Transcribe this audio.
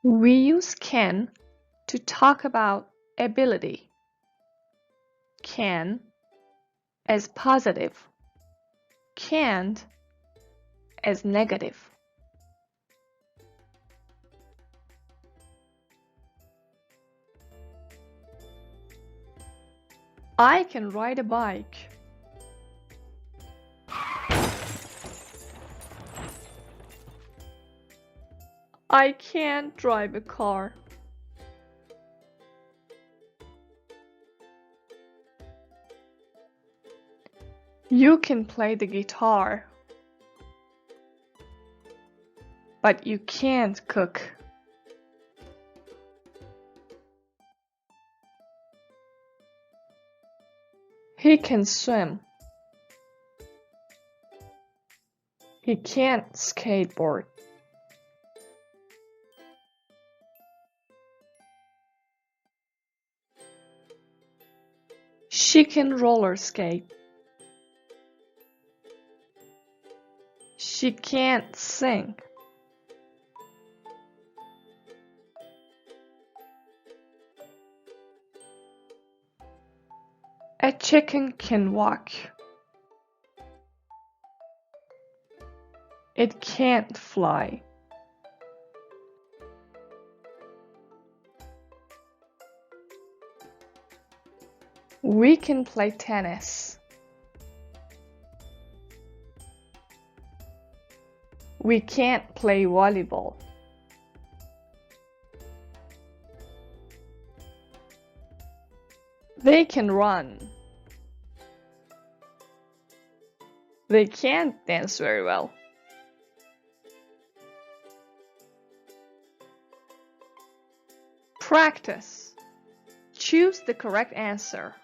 We use can to talk about ability. Can as positive, can't as negative. I can ride a bike. I can't drive a car. You can play the guitar, but you can't cook. He can swim. He can't skateboard. She can roller skate. She can't sing. A chicken can walk. It can't fly. We can play tennis. We can't play volleyball. They can run. They can't dance very well. Practice. Choose the correct answer.